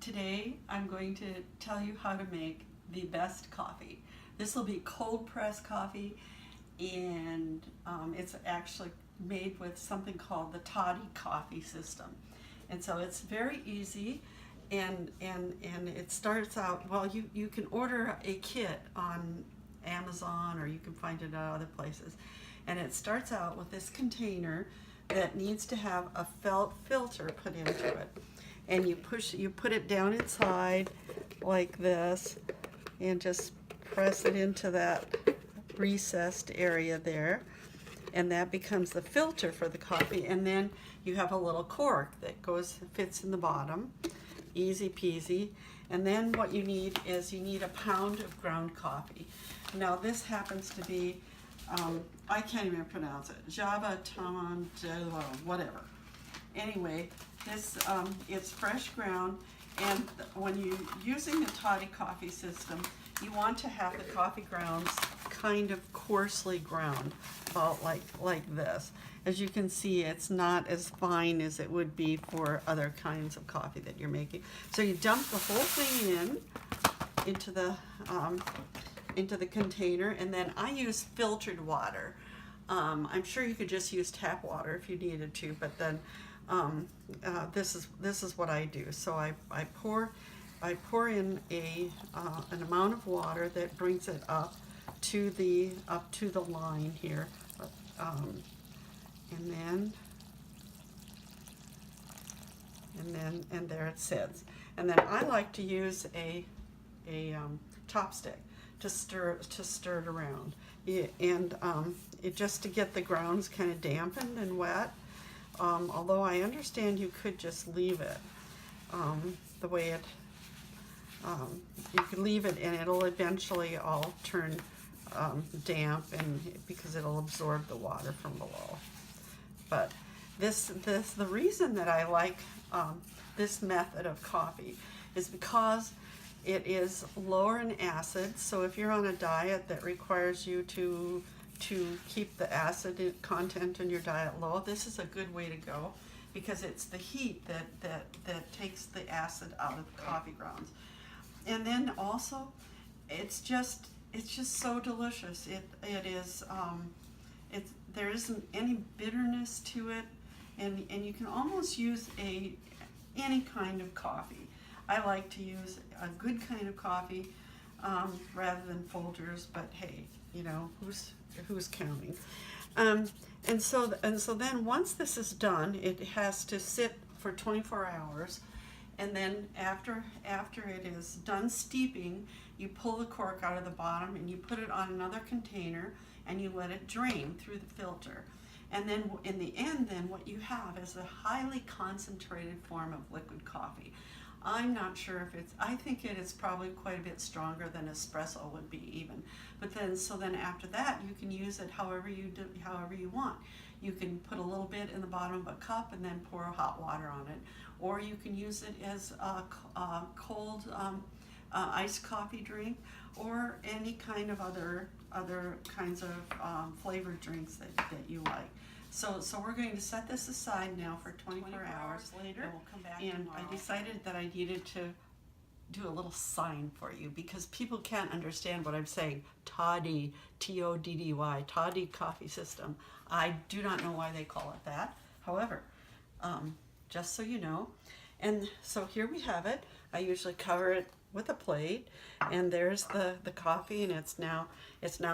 Today I'm going to tell you how to make the best coffee. This will be cold pressed coffee, and it's actually made with something called the toddy coffee system. And so it's very easy, and it starts out, well, you can order a kit on Amazon, or you can find it at other places. And it starts out with this container that needs to have a felt filter put into it, and you put it down inside like this, and just press it into that recessed area there, and that becomes the filter for the coffee. And then you have a little cork that fits in the bottom, easy peasy. And then what you need is a pound of ground coffee. Now this happens to be I can't even pronounce it, Java Taman, whatever. Anyway, this it's fresh ground, and when you're using the toddy coffee system, you want to have the coffee grounds kind of coarsely ground, about like this. As you can see, it's not as fine as it would be for other kinds of coffee that you're making. So you dump the whole thing into the container, and then I use filtered water. I'm sure you could just use tap water if you needed to, but then this is what I do. So I pour in an amount of water that brings it up to the line here, and there it sits. And then I like to use a chopstick to stir it around, and it just to get the grounds kind of dampened and wet. Although I understand you could just leave it the way it. You could leave it, and it'll eventually all turn damp, and because it'll absorb the water from below. But the reason that I like this method of coffee is because it is lower in acid. So if you're on a diet that requires you to keep the acid content in your diet low, this is a good way to go, because it's the heat that takes the acid out of the coffee grounds. And then also, it's just so delicious. It is there isn't any bitterness to it, and you can almost use any kind of coffee. I like to use a good kind of coffee rather than Folgers, but hey, you know, who's counting? And so then once this is done, it has to sit for 24 hours. And then after it is done steeping, you pull the cork out of the bottom and you put it on another container, and you let it drain through the filter. And then in the end, then what you have is a highly concentrated form of liquid coffee. I'm not sure if I think it is probably quite a bit stronger than espresso would be even. But then, after that, you can use it however you want. You can put a little bit in the bottom of a cup and then pour hot water on it. Or you can use it as a cold iced coffee drink, or any kind of other kinds of flavored drinks that you like. So we're going to set this aside now for 24 hours later, and we'll come back tomorrow. I decided that I needed to do a little sign for you, because people can't understand what I'm saying. Toddy, T-O-D-D-Y, toddy coffee system. I do not know why they call it that. However, just so you know. And so here we have it. I usually cover it with a plate, and there's the coffee, and it's now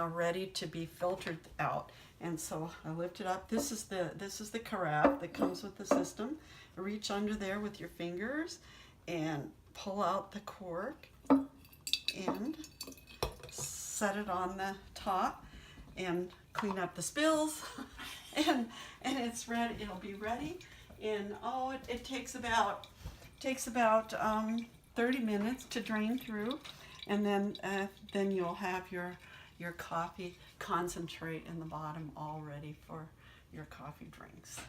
ready to be filtered out. And so I lift it up. This is the carafe that comes with the system. Reach under there with your fingers and pull out the cork and set it on the top and clean up the spills, and it's ready. It'll be ready in it takes about 30 minutes to drain through, and then you'll have your coffee concentrate in the bottom, all ready for your coffee drinks.